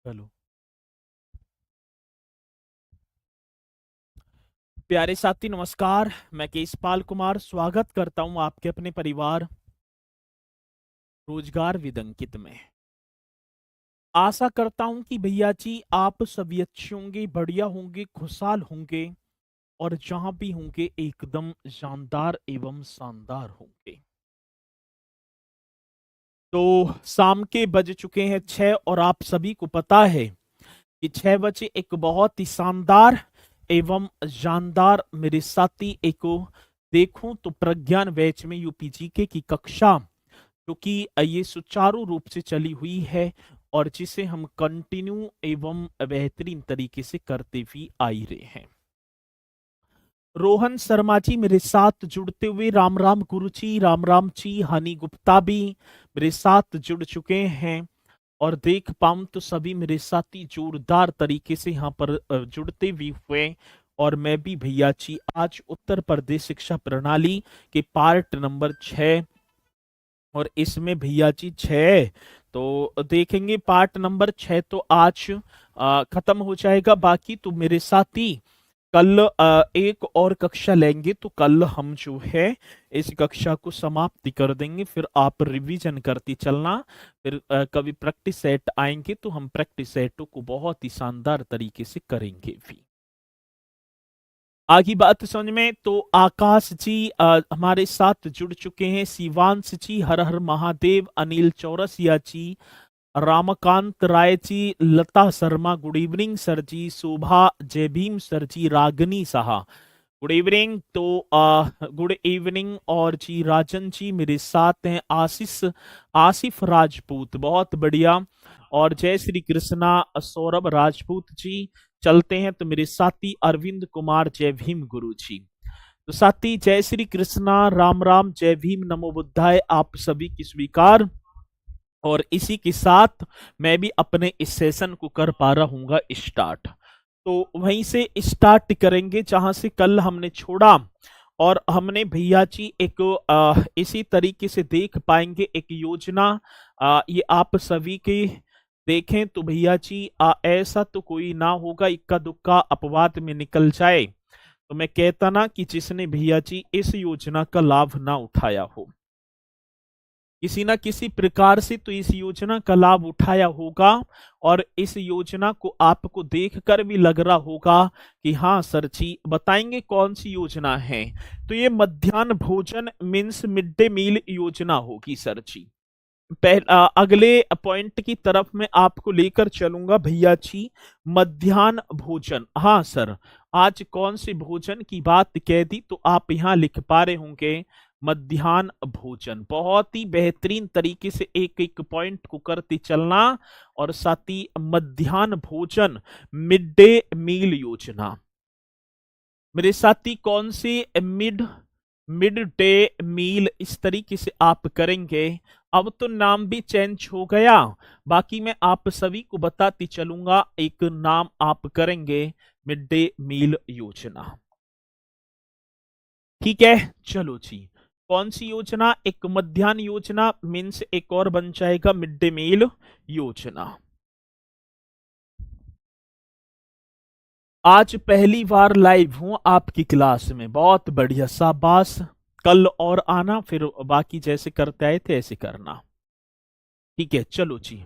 चलो। प्यारे साथी नमस्कार। मैं केशपाल कुमार स्वागत करता हूं आपके अपने परिवार रोजगार विद अंकित में। आशा करता हूं कि भैया जी आप सभी अच्छे होंगे, बढ़िया होंगे, खुशहाल होंगे और जहां भी होंगे एकदम शानदार एवं शानदार होंगे। तो शाम के बज चुके हैं 6 और आप सभी को पता है कि 6 बजे एक बहुत ही शानदार एवं जानदार मेरे साथी एक देखूं तो प्रज्ञान बैच में यूपीजीके की कक्षा जो कि ये सुचारू रूप से चली हुई है और जिसे हम कंटिन्यू एवं बेहतरीन तरीके से करते भी आ ही रहे हैं। रोहन शर्मा जी मेरे साथ जुड़ते हुए राम राम गुरु जी, राम राम जी। हनी गुप्ता भी मेरे साथ जुड़ चुके हैं और देख पाऊं तो सभी मेरे साथी जोरदार तरीके से यहाँ पर जुड़ते भी हुए। और मैं भी भैया जी आज उत्तर प्रदेश शिक्षा प्रणाली के पार्ट नंबर 6 और इसमें भैया जी 6 तो देखेंगे। पार्ट नंबर 6 तो आज खत्म हो जाएगा। बाकी तो मेरे साथी कल एक और कक्षा लेंगे तो कल हम जो है इस कक्षा को समाप्ति कर देंगे। फिर आप रिवीजन करती चलना। फिर कभी प्रैक्टिस सेट आएंगे तो हम प्रैक्टिस सेटों को बहुत ही शानदार तरीके से करेंगे भी। आगे बात समझ में तो आकाश जी हमारे साथ जुड़ चुके हैं। शिवांश जी हर हर महादेव। अनिल चौरसिया जी, रामकांत राय जी, लता शर्मा गुड इवनिंग सर जी, शोभा जय भीम सर जी, रागनी साहा गुड इवनिंग। तो गुड इवनिंग। और जी राजन जी मेरे साथ हैं। आसिफ राजपूत बहुत बढ़िया। और जय श्री कृष्णा सौरभ राजपूत जी। चलते हैं तो मेरे साथी अरविंद कुमार जय भीम गुरु जी। तो साथी जय श्री कृष्णा, राम राम, जय भीम, नमो बुद्धाय आप सभी की स्वीकार। और इसी के साथ मैं भी अपने इस सेशन को कर पा रहा हूँ स्टार्ट। तो वहीं से स्टार्ट करेंगे जहां से कल हमने छोड़ा। और हमने भैया जी एक इसी तरीके से देख पाएंगे एक योजना। ये आप सभी के देखें तो भैया जी ऐसा तो कोई ना होगा इक्का दुक्का अपवाद में निकल जाए तो मैं कहता ना कि जिसने भैया जी इस योजना का लाभ ना उठाया हो, किसी ना किसी प्रकार से तो इस योजना का लाभ उठाया होगा। और इस योजना को आपको देखकर भी लग रहा होगा कि हाँ सर जी बताएंगे कौन सी योजना है। तो ये मध्याह्न भोजन मीन्स मिड डे मील योजना होगी सर जी। अगले पॉइंट की तरफ मैं आपको लेकर चलूंगा भैया जी। मध्याह्न भोजन, हाँ सर आज कौन से भोजन की बात कह दी तो आप यहाँ लिख पा रहे होंगे मध्याह्न भोजन। बहुत ही बेहतरीन तरीके से एक एक पॉइंट को करते चलना। और साथ ही मध्याह्न भोजन मिड डे मील योजना मेरे साथी कौन सी मिड मिड डे मील इस तरीके से आप करेंगे। अब तो नाम भी चेंज हो गया। बाकी मैं आप सभी को बताती चलूंगा एक नाम आप करेंगे मिड डे मील योजना। ठीक है चलो जी। कौन सी योजना? एक मध्याह्न योजना मीन्स एक और बन जाएगा मिड डे मील योजना। आज पहली बार लाइव हूं आपकी क्लास में, बहुत बढ़िया शाबाश। कल और आना, फिर बाकी जैसे करते आए थे ऐसे करना। ठीक है चलो जी।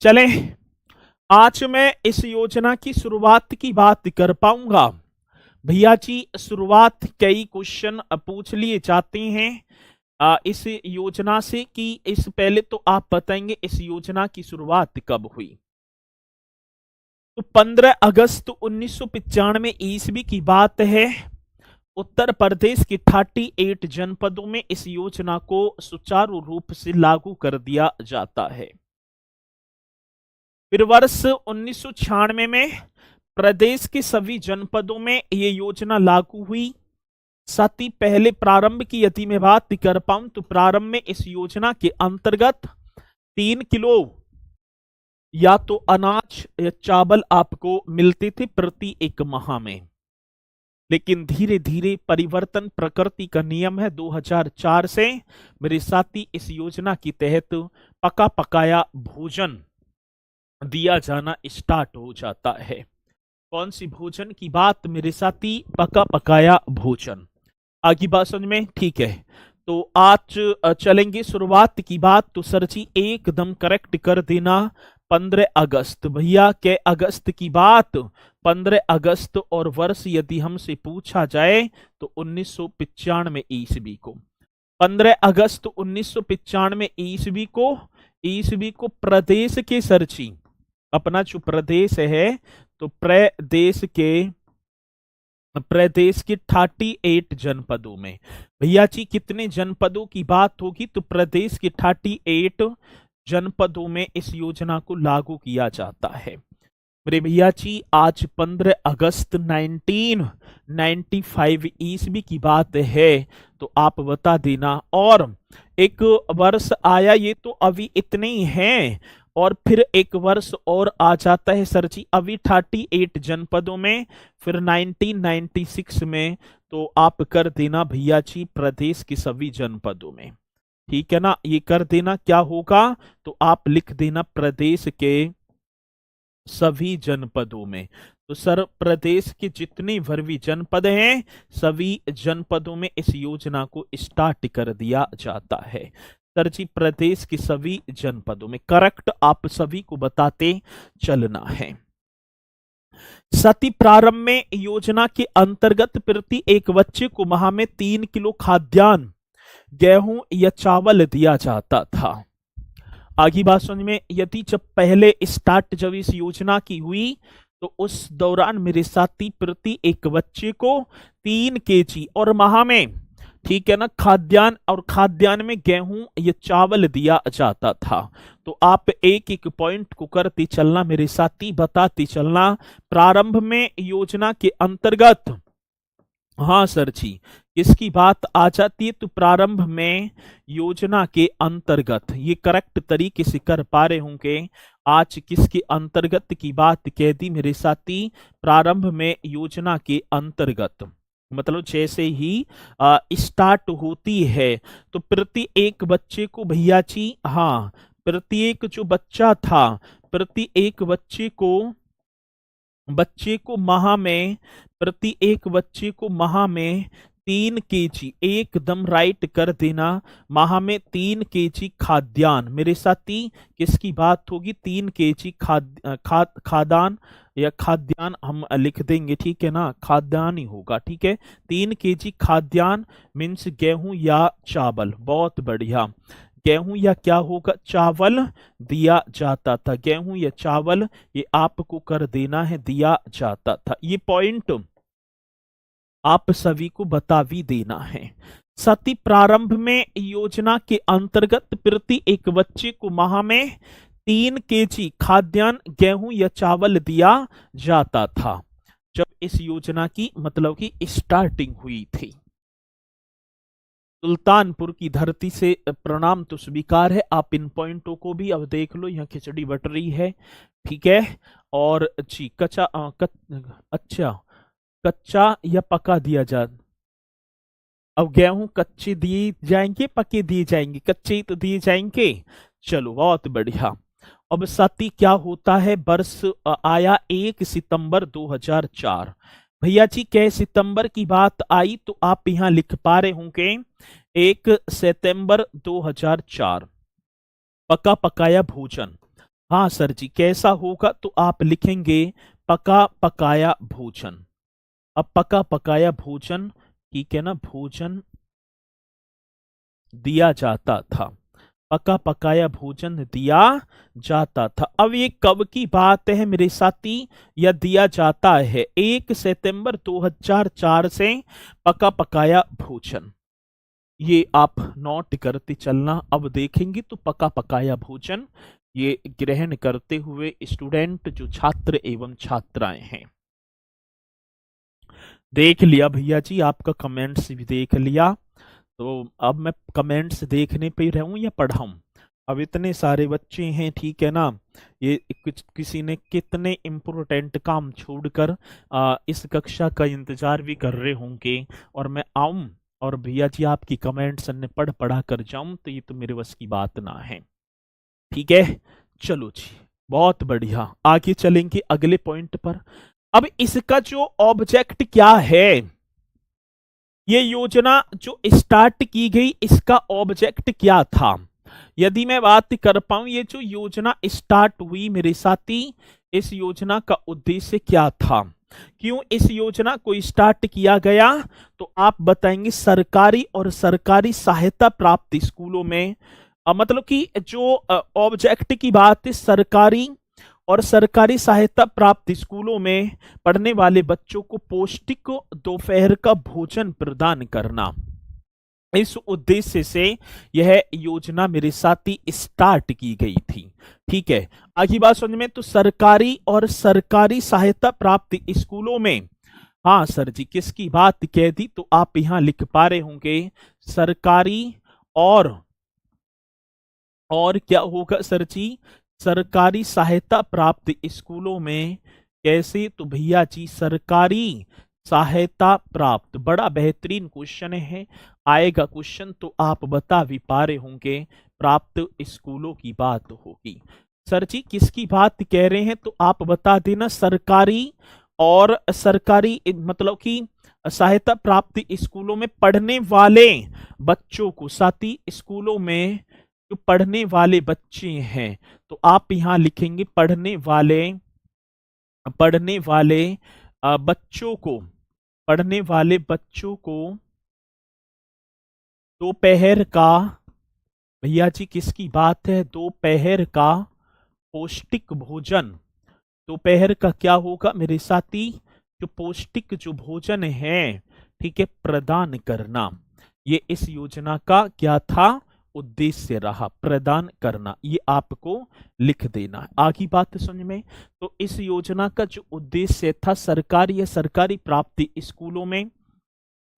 चले आज मैं इस योजना की शुरुआत की बात कर पाऊंगा। भैया जी शुरुआत कई क्वेश्चन पूछ लिए जाते हैं इस योजना से कि इस पहले तो आप बताएंगे इस योजना की शुरुआत कब हुई। तो 15 अगस्त 1995 ईस्वी की बात है। उत्तर प्रदेश के 38 जनपदों में इस योजना को सुचारू रूप से लागू कर दिया जाता है। फिर वर्ष 1996 में प्रदेश के सभी जनपदों में यह योजना लागू हुई। साथ ही पहले प्रारंभ की यदि मैं बात कर पाऊं तो प्रारंभ में इस योजना के अंतर्गत 3 किलो या तो अनाज या चावल आपको मिलते थे प्रति एक माह में। लेकिन धीरे धीरे परिवर्तन प्रकृति का नियम है। 2004 से मेरे साथी इस योजना के तहत पका पकाया भोजन दिया जाना स्टार्ट हो जाता है। कौन सी भोजन की बात मेरे साथी? पका पकाया भोजन। आगे बात समझ में? ठीक है। तो आज चलेंगे शुरुआत की बात। तो सर जी एकदम करेक्ट कर देना। 15 अगस्त भैया, के अगस्त की बात? 15 अगस्त। और वर्ष यदि हमसे पूछा जाए तो 1995 ईस्वी को। 15 अगस्त 1995 ईस्वी को प्रदेश के सर जी, अपना जो प्रदेश है तो प्रदेश के 38 जनपदों में। भैया जी कितने जनपदों की बात होगी? तो प्रदेश के 38 जनपदों में इस योजना को लागू किया जाता है। मेरे भैया जी आज 15 अगस्त 1995 ईस्वी की बात है, तो आप बता देना। और एक वर्ष आया, ये तो अभी इतने ही हैं, और फिर एक वर्ष और आ जाता है सर जी, अभी 38 जनपदों में, फिर 1996 में। तो आप कर देना भैया जी प्रदेश के सभी जनपदों में, ठीक है ना? ये कर देना। क्या होगा? तो आप लिख देना प्रदेश के सभी जनपदों में। तो सर प्रदेश के जितने भर भी जनपद हैं, सभी जनपदों में इस योजना को स्टार्ट कर दिया जाता है। सर जी प्रदेश के सभी जनपदों में, करेक्ट। आप सभी को बताते चलना है। सती प्रारंभ में योजना के अंतर्गत प्रति एक बच्चे को माह में 3 किलो खाद्यान्न, गेहूं या चावल दिया जाता था। आगे बात समझ में? यदि जब पहले स्टार्ट जब इस योजना की हुई तो उस दौरान मेरे साथी प्रति एक बच्चे को 3 केजी और माह में, ठीक है ना, खाद्यान्न, और खाद्यान्न में गेहूं या चावल दिया जाता था। तो आप एक एक पॉइंट को करते चलना मेरे साथी, बताते चलना। प्रारंभ में योजना के अंतर्गत, हाँ सर जी, किसकी बात आ जाती है? तो प्रारंभ में योजना के अंतर्गत, ये करेक्ट तरीके से कर पा रहे होंगे। आज किसके अंतर्गत की बात कह दी मेरे साथी? प्रारंभ में योजना के अंतर्गत, मतलब जैसे ही स्टार्ट होती है तो प्रति एक बच्चे को भैया जी, हाँ, प्रति एक जो बच्चा था, प्रति एक बच्चे को माह में, प्रति एक बच्चे को माह में 3 केजी, एकदम राइट कर देना, माह में 3 केजी खाद्यान्न। मेरे साथी किसकी बात होगी? 3 केजी खाद्यान्न या खाद्यान्न हम लिख देंगे, ठीक है ना? खाद्यान्न ही होगा, ठीक है। 3 केजी खाद्यान्न मीन्स गेहूं या चावल। बहुत बढ़िया। गेहूं या क्या होगा? चावल दिया जाता था। गेहूं या चावल ये आपको कर देना है, दिया जाता था। ये पॉइंट आप सभी को बता भी देना है। सती प्रारंभ में योजना के अंतर्गत प्रति एक बच्चे को माह में 3 केजी खाद्यान्न, गेहूं या चावल दिया जाता था, जब इस योजना की मतलब की स्टार्टिंग हुई थी। सुल्तानपुर की धरती से प्रणाम तो स्वीकार है। आप इन पॉइंटों को भी अब देख लो, यहाँ खिचड़ी बट रही है, ठीक है। और जी अच्छा, कच्चा या पका दिया जा, अब गेहूं कच्चे दिए जाएंगे, पके दिए जाएंगे? कच्चे तो दिए जाएंगे। चलो बहुत बढ़िया। अब साथी क्या होता है? वर्ष आया 1 सितंबर 2004। भैया जी क्या सितंबर की बात आई? तो आप यहां लिख पा रहे होंगे 1 सितंबर 2004, पका पकाया भोजन। हाँ सर जी कैसा होगा? तो आप लिखेंगे पका पकाया भोजन। अब पका पकाया भोजन, ठीक है ना, भोजन दिया जाता था, पका पकाया भोजन दिया जाता था। अब ये कब की बात है मेरे साथी? यह दिया जाता है 1 सितंबर 2004 से पका पकाया भोजन। ये आप नोट करते चलना। अब देखेंगे तो पका पकाया भोजन ये ग्रहण करते हुए स्टूडेंट जो छात्र एवं छात्राएं हैं। देख लिया भैया जी, आपका कमेंट्स भी देख लिया। तो अब मैं कमेंट्स देखने पे रहूं या पढ़ाऊं? अब इतने सारे बच्चे हैं, ठीक है ना, ये किसी ने कितने इम्पोर्टेंट काम छोड़कर इस कक्षा का इंतजार भी कर रहे होंगे, और मैं आऊं और भैया जी आपकी कमेंट्स ने पढ़ा कर जाऊं, तो ये तो मेरे बस की बात ना है। ठीक है, चलो जी, बहुत बढ़िया, आगे चलेंगे अगले पॉइंट पर। अब इसका जो ऑब्जेक्ट क्या है, ये योजना जो स्टार्ट की गई, इसका ऑब्जेक्ट क्या था? यदि मैं बात कर पाऊं, ये जो योजना स्टार्ट हुई मेरे साथी, इस योजना का उद्देश्य क्या था? क्यों इस योजना को स्टार्ट किया गया? तो आप बताएंगे सरकारी और सरकारी सहायता प्राप्त स्कूलों में, मतलब कि जो ऑब्जेक्ट की बात है, सरकारी और सरकारी सहायता प्राप्त स्कूलों में पढ़ने वाले बच्चों को पौष्टिक दोपहर का भोजन प्रदान करना, इस उद्देश्य से यह योजना मेरे साथी स्टार्ट की गई थी। ठीक है, आगे बात समझ में, तो सरकारी और सरकारी सहायता प्राप्त स्कूलों में, हाँ सर जी किसकी बात कह दी, तो आप यहां लिख पा रहे होंगे सरकारी और क्या होगा सर जी, सरकारी सहायता प्राप्त स्कूलों में कैसे, तो भैया जी सरकारी सहायता प्राप्त, बड़ा बेहतरीन क्वेश्चन है, आएगा क्वेश्चन तो आप बता भी पा रहे होंगे, प्राप्त स्कूलों की बात होगी। सर जी किसकी बात कह रहे हैं, तो आप बता देना, सरकारी और सरकारी मतलब कि सहायता प्राप्त स्कूलों में पढ़ने वाले बच्चों को, साथी स्कूलों में जो पढ़ने वाले बच्चे हैं, तो आप यहां लिखेंगे पढ़ने वाले बच्चों को, पढ़ने वाले बच्चों को दोपहर का, भैया जी किसकी बात है, दोपहर का पौष्टिक भोजन, दोपहर का क्या होगा मेरे साथी, जो पौष्टिक जो भोजन है, ठीक है, प्रदान करना, ये इस योजना का क्या था, उद्देश्य रहा, प्रदान करना, ये आपको लिख देना। आगे बात समझ में, तो इस योजना का जो उद्देश्य था, सरकारी या सरकारी प्राप्ति स्कूलों में,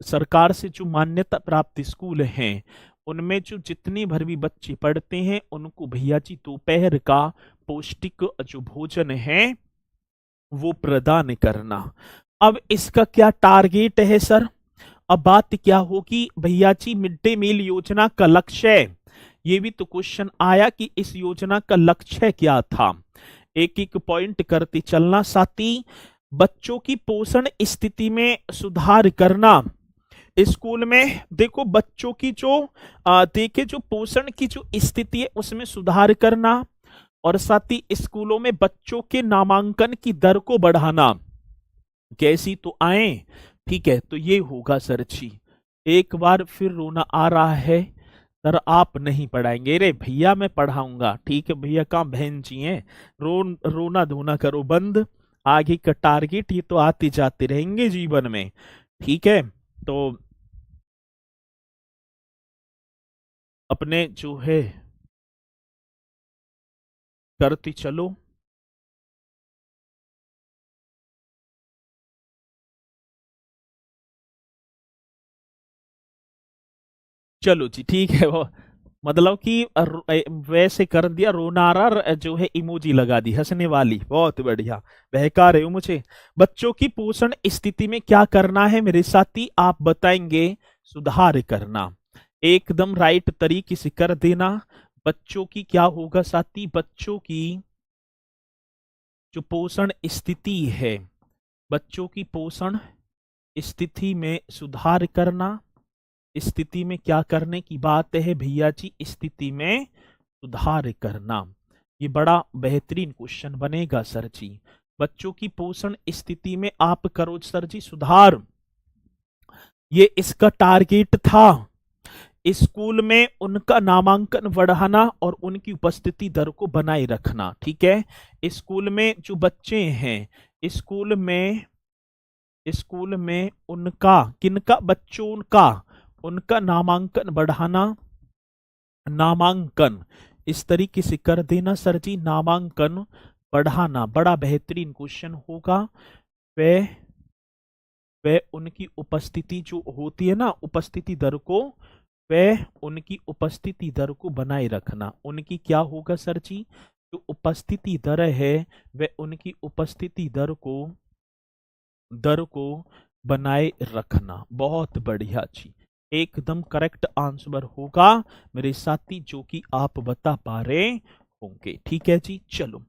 सरकार से जो मान्यता प्राप्त स्कूल हैं, उनमें जो जितने भर भी बच्चे पढ़ते हैं, उनको भैया जी दोपहर का पौष्टिक जो भोजन है वो प्रदान करना। अब इसका क्या टारगेट है सर? अब बात क्या होगी भैया जी, मिड डे मील योजना का लक्ष्य, ये भी तो क्वेश्चन आया कि इस योजना का लक्ष्य क्या था, एक एक पॉइंट करते चलना साथी। बच्चों की पोषण स्थिति में सुधार करना, स्कूल में देखो बच्चों की जो देखे जो पोषण की जो स्थिति है उसमें सुधार करना, और साथ ही स्कूलों में बच्चों के नामांकन की दर को बढ़ाना, कैसी तो आए, ठीक है, तो ये होगा सर जी। एक बार फिर रोना आ रहा है, सर आप नहीं पढ़ाएंगे, रे भैया मैं पढ़ाऊंगा, ठीक है भैया काम बहन जी हैं, रोना धोना करो बंद, आगे का टारगेट ये तो आते जाते रहेंगे जीवन में, ठीक है, तो अपने जो है करती चलो। चलो जी ठीक है, वो मतलब कि वैसे कर दिया, रोना आ रहा, जो है इमोजी लगा दी हंसने वाली, बहुत बढ़िया, बहका रहे हो मुझे। बच्चों की पोषण स्थिति में क्या करना है मेरे साथी, आप बताएंगे सुधार करना, एकदम राइट तरीके से कर देना। बच्चों की क्या होगा साथी, बच्चों की जो पोषण स्थिति है, बच्चों की पोषण स्थिति में सुधार करना, स्थिति में क्या करने की बात है भैया जी, स्थिति में सुधार करना, ये बड़ा बेहतरीन क्वेश्चन बनेगा सर जी। बच्चों की पोषण स्थिति में आप करो सर जी सुधार, ये इसका टारगेट था। स्कूल में उनका नामांकन बढ़ाना और उनकी उपस्थिति दर को बनाए रखना, ठीक है। स्कूल में जो बच्चे हैं, स्कूल में उनका, किनका, बच्चों का, उनका नामांकन बढ़ाना, नामांकन इस तरीके से कर देना सर जी, नामांकन बढ़ाना, बड़ा बेहतरीन क्वेश्चन होगा। वे उनकी उपस्थिति जो होती है ना, उपस्थिति दर को वह उनकी उपस्थिति दर को बनाए रखना। उनकी क्या होगा सर जी? जो उपस्थिति दर है वह उनकी उपस्थिति दर को बनाए रखना। बहुत बढ़िया जी, एकदम करेक्ट आंसर होगा मेरे साथी, जो कि आप बता पा रहे होंगे। ठीक है जी, चलो।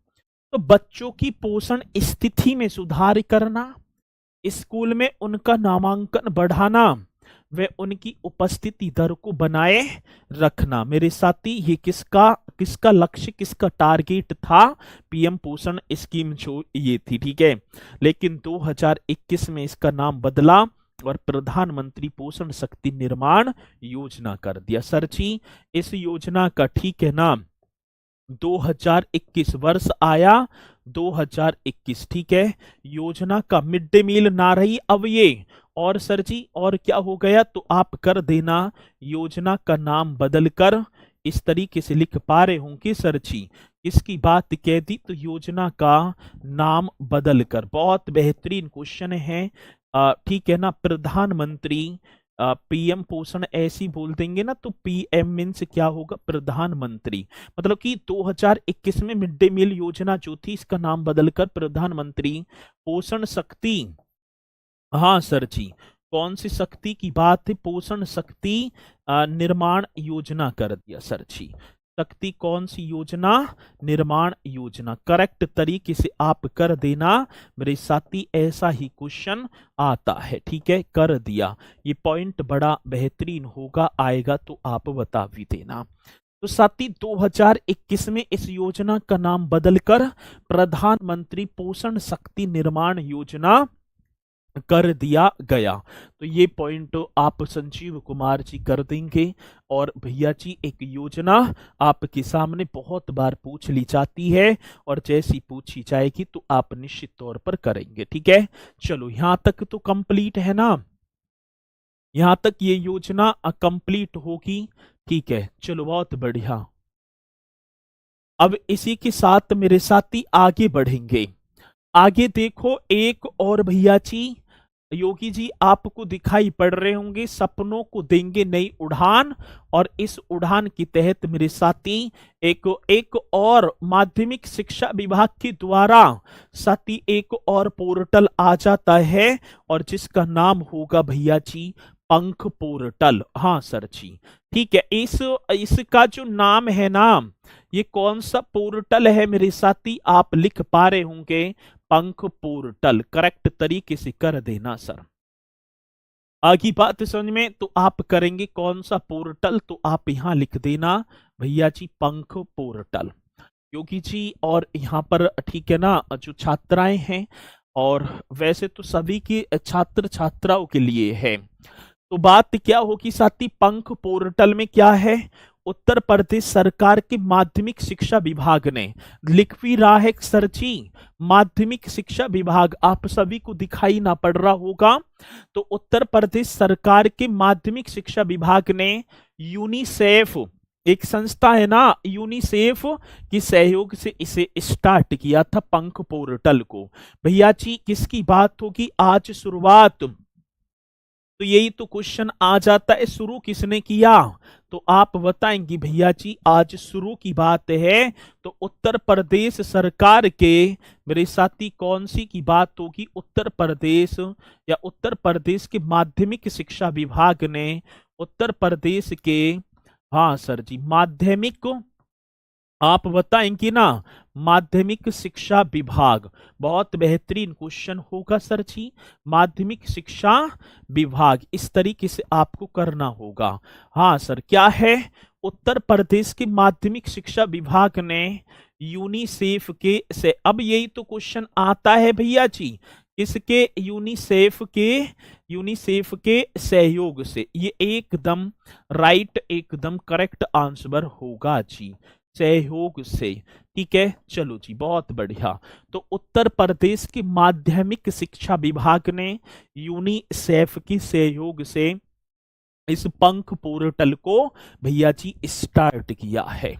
तो बच्चों की पोषण स्थिति में सुधार करना, स्कूल में उनका नामांकन बढ़ाना, व उनकी उपस्थिति दर को बनाए रखना। मेरे साथी, ये किसका किसका लक्ष्य, किसका टारगेट था? पीएम पोषण स्कीम जो ये थी। ठीक है, लेकिन 2021 में इसका नाम बदला और प्रधानमंत्री पोषण शक्ति निर्माण योजना कर दिया। सर जी, इस योजना का ठीक है नाम 2021 वर्ष आया 2021। ठीक है, योजना का मिड डे मील ना रही अब ये, और सर जी और क्या हो गया? तो आप कर देना योजना का नाम बदलकर, इस तरीके से लिख पा रहे होंगे सर जी। इसकी बात कह दी तो योजना का नाम बदलकर। बहुत बेहतरीन क्वेश्चन है। ठीक है ना, प्रधानमंत्री पीएम पोषण ऐसी बोल देंगे ना तो पीएम मीन्स क्या होगा? प्रधानमंत्री। मतलब कि 2021 में मिड डे मील योजना जो थी इसका नाम बदलकर प्रधानमंत्री पोषण शक्ति, हाँ सर जी, कौन सी शक्ति की बात है? पोषण शक्ति निर्माण योजना कर दिया सर जी। शक्ति कौन सी योजना? निर्माण योजना। करेक्ट तरीके से आप कर देना मेरे साथी, ऐसा ही क्वेश्चन आता है। ठीक है, कर दिया। ये पॉइंट बड़ा बेहतरीन होगा, आएगा तो आप बता भी देना। तो साथी 2021 में इस योजना का नाम बदलकर प्रधानमंत्री पोषण शक्ति निर्माण योजना कर दिया गया। तो ये पॉइंट आप संजीव कुमार जी कर देंगे। और भैया जी, एक योजना आपके सामने बहुत बार पूछ ली जाती है और जैसी पूछी जाएगी तो आप निश्चित तौर पर करेंगे। ठीक है, चलो यहां तक तो कंप्लीट है ना, यहां तक ये योजना कंप्लीट होगी। ठीक है, चलो बहुत बढ़िया। अब इसी के साथ मेरे साथी आगे बढ़ेंगे। आगे देखो, एक और भैया जी, योगी जी आपको दिखाई पड़ रहे होंगे, सपनों को देंगे नई उड़ान। और इस उड़ान के तहत मेरे साथी एक और माध्यमिक शिक्षा विभाग के द्वारा साथी एक और पोर्टल आ जाता है और जिसका नाम होगा भैया जी पंख पोर्टल। हाँ सर जी, ठीक है। इसका जो नाम है ना, ये कौन सा पोर्टल है मेरे साथी? आप लिख पा रहे होंगे पंख पोर्टल। करेक्ट तरीके से कर देना सर। आगे बात समझ में तो आप करेंगे कौन सा पोर्टल, तो आप यहां लिख देना भैया जी पंख पोर्टल। योगी जी और यहाँ पर ठीक है ना, जो छात्राएं हैं, और वैसे तो सभी के छात्र छात्राओं के लिए है। तो बात क्या होगी साथी, पंख पोर्टल में क्या है? उत्तर प्रदेश सरकार के माध्यमिक शिक्षा विभाग ने, लिख भी रहा है सर जी, माध्यमिक शिक्षा विभाग, आप सभी को दिखाई ना पड़ रहा होगा। तो उत्तर प्रदेश सरकार के माध्यमिक शिक्षा विभाग ने यूनिसेफ, एक संस्था है ना, यूनिसेफ के सहयोग से इसे स्टार्ट किया था पंख पोर्टल को। भैया जी किसकी बात होगी? आज शुरुआत, तो यही तो क्वेश्चन आ जाता है, शुरू किसने किया? तो आप बताएंगे भैया जी आज शुरू की बात है तो उत्तर प्रदेश सरकार के, मेरे साथी कौन सी की बात होगी? उत्तर प्रदेश या उत्तर प्रदेश के माध्यमिक शिक्षा विभाग ने उत्तर प्रदेश के, हाँ सर जी, माध्यमिक, आप बताएंगे ना, माध्यमिक शिक्षा विभाग। बहुत बेहतरीन क्वेश्चन होगा सर जी, माध्यमिक शिक्षा विभाग, इस तरीके से आपको करना होगा। हाँ सर, क्या है? उत्तर प्रदेश के माध्यमिक शिक्षा विभाग ने यूनिसेफ के से, अब यही तो क्वेश्चन आता है भैया जी, इसके यूनिसेफ के सहयोग से। ये एकदम राइट, एकदम करेक्ट आंसर होगा जी, सहयोग से। ठीक है, चलो जी बहुत बढ़िया। तो उत्तर प्रदेश के माध्यमिक शिक्षा विभाग ने यूनिसेफ के सहयोग से इस पंख पोर्टल को भैया जी स्टार्ट किया है।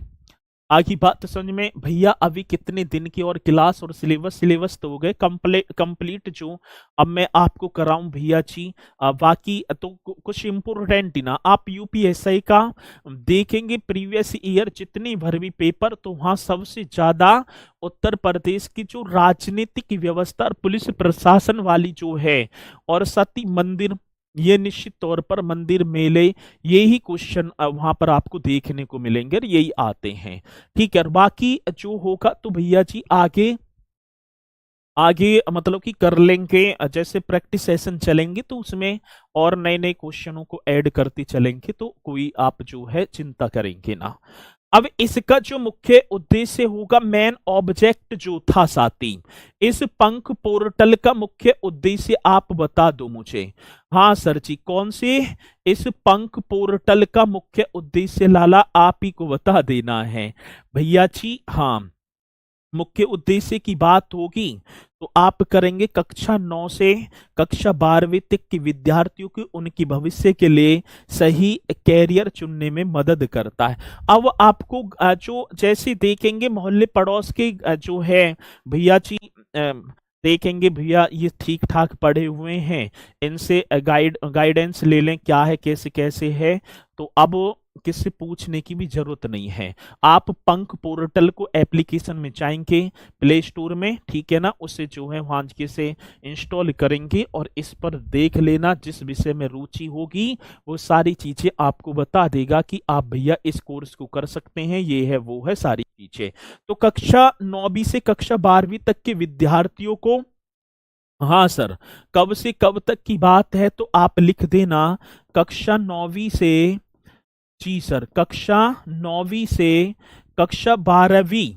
आगे बात समझ में भैया। अभी कितने दिन की और क्लास और सिलेबस तो हो गए कंप्लीट जो अब मैं आपको कराऊं भैया जी। बाकी तो कुछ इम्पोर्टेंट ही ना, आप यूपीएससी का देखेंगे प्रीवियस ईयर जितनी भर भी पेपर, तो वहां सबसे ज्यादा उत्तर प्रदेश की जो राजनीतिक व्यवस्था और पुलिस प्रशासन वाली जो है, और सती मंदिर, ये निश्चित तौर पर मंदिर मेले, यही क्वेश्चन वहां पर आपको देखने को मिलेंगे और यही आते हैं। ठीक है, और बाकी जो होगा तो भैया जी आगे आगे मतलब कि कर लेंगे, जैसे प्रैक्टिस सेशन चलेंगे तो उसमें और नए नए क्वेश्चनों को ऐड करते चलेंगे, तो कोई आप जो है चिंता करेंगे ना। अब इसका जो मुख्य उद्देश्य होगा, मेन ऑब्जेक्ट जो था साथी, इस पंख पोर्टल का मुख्य उद्देश्य आप बता दो मुझे। हाँ सर जी, कौन से? इस पंख पोर्टल का मुख्य उद्देश्य लाला आप ही को बता देना है भैया जी। हाँ, मुख्य उद्देश्य की बात होगी तो आप करेंगे कक्षा 9 से कक्षा 12वीं तक के विद्यार्थियों की उनकी भविष्य के लिए सही कैरियर चुनने में मदद करता है। अब आपको जो जैसे देखेंगे मोहल्ले पड़ोस के जो है भैया जी, देखेंगे भैया ये ठीक ठाक पढ़े हुए हैं, इनसे गाइडेंस ले लें क्या है कैसे कैसे है, तो अब किससे पूछने की भी जरूरत नहीं है। आप पंख पोर्टल को एप्लीकेशन में जाएंगे प्ले स्टोर में, ठीक है ना, उससे जो है वहां से इंस्टॉल करेंगे और इस पर देख लेना, जिस विषय में रुचि होगी वो सारी चीजें आपको बता देगा कि आप भैया इस कोर्स को कर सकते हैं, ये है वो है सारी चीजें। तो कक्षा 9वीं से कक्षा 12वीं तक के विद्यार्थियों को, हाँ सर, कब से कब तक की बात है तो आप लिख देना कक्षा 9वीं से, जी सर, कक्षा 9वीं से कक्षा 12वीं,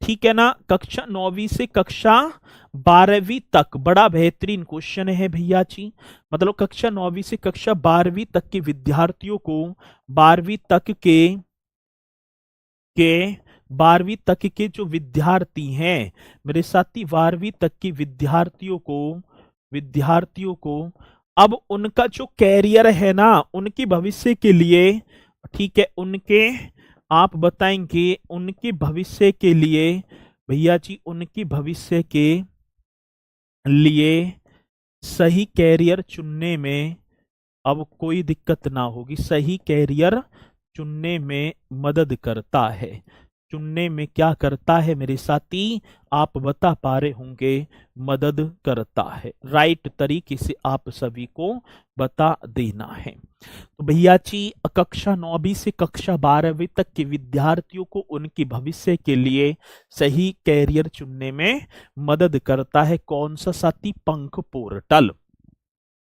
ठीक है ना, कक्षा 9वीं से कक्षा 12वीं तक। बड़ा बेहतरीन क्वेश्चन है भैया जी, मतलब कक्षा 9वीं से कक्षा 12वीं तक के विद्यार्थियों को 12वीं तक के 12वीं तक के जो विद्यार्थी हैं मेरे साथी, 12वीं तक के विद्यार्थियों को अब उनका जो कैरियर है ना, उनके भविष्य के लिए, ठीक है, उनके आप बताएंगे उनके भविष्य के लिए भैया जी, उनके भविष्य के लिए सही कैरियर चुनने में अब कोई दिक्कत ना होगी, सही कैरियर चुनने में मदद करता है। चुनने में क्या करता है मेरे साथी, आप बता पा रहे होंगे, मदद करता है। राइट तरीके से आप सभी को बता देना है। तो भैया जी कक्षा 9वीं से कक्षा 12वीं तक के विद्यार्थियों को उनके भविष्य के लिए सही कैरियर चुनने में मदद करता है कौन सा साथी, पंख पोर्टल।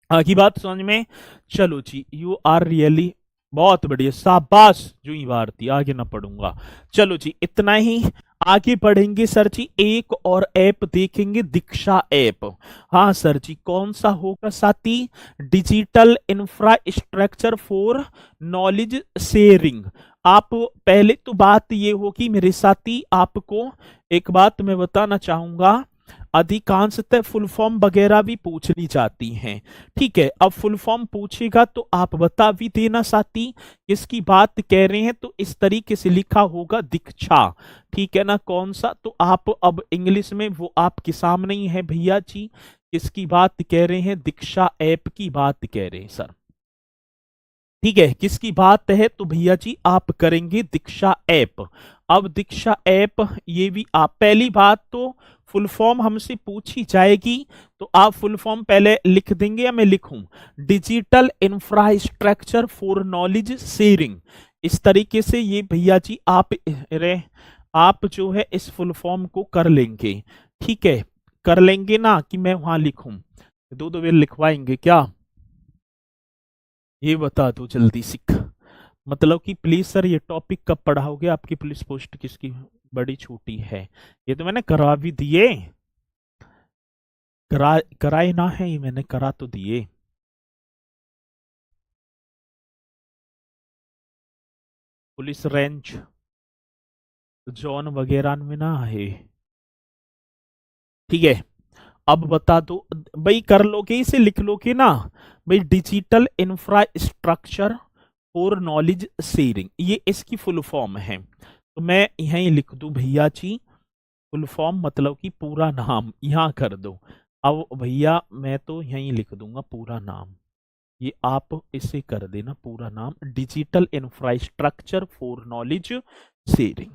आगे बात समझ में, चलो जी, यू आर रियली बहुत बढ़िया, शाबाश जुई भारती, आगे ना पढ़ूंगा। चलो जी इतना ही, आगे बढ़ेंगे सर जी, एक और ऐप देखेंगे, दीक्षा ऐप। हाँ सर जी, कौन सा होगा साथी, digital infrastructure for knowledge sharing. आप पहले तो बात ये होगी मेरे साथी, आपको एक बात मैं बताना चाहूंगा, अधिकांशतः फुल फॉर्म वगैरह भी पूछ ली जाती हैं, ठीक है। अब फुल फॉर्म पूछेगा तो आप बता भी देना साथी किसकी बात कह रहे हैं, तो इस तरीके से लिखा होगा दीक्षा, ठीक है ना, कौन सा, तो आप अब इंग्लिश में वो आपके सामने ही है भैया जी, किसकी बात कह रहे हैं, दीक्षा ऐप की बात कह रहे हैं सर, ठीक है, किसकी बात है, तो भैया जी आप करेंगे दीक्षा ऐप। अब दीक्षा ऐप ये भी आप, पहली बात तो फुल फॉर्म हमसे पूछी जाएगी तो आप फुल फॉर्म पहले लिख देंगे या मैं लिखूं, digital infrastructure for knowledge sharing, इस तरीके से ये भैया जी आप जो है इस फुल फॉर्म को कर लेंगे, ठीक है, कर लेंगे ना, कि मैं वहां लिखूं, दो दो बार लिखवाएंगे क्या, ये बता दो जल्दी सिख, मतलब कि प्लीज सर ये टॉपिक कब पढ़ाओगे, आपकी पुलिस पोस्ट किसकी बड़ी छोटी है, ये तो मैंने करा भी दिए, कराए ना है, ये मैंने करा तो दिए। पुलिस रेंज जॉन वगैरह में ना है, ठीक है। अब बता दो भाई, कर लोगे इसे, लिख लोगे ना भाई, digital infrastructure for knowledge sharing, ये इसकी फुल फॉर्म है। तो मैं यहीं लिख दूं भैया जी, फुल फॉर्म मतलब कि पूरा नाम यहाँ कर दो। अब भैया मैं तो यहीं लिख दूंगा पूरा नाम, ये आप इसे कर देना पूरा नाम, digital infrastructure for knowledge sharing.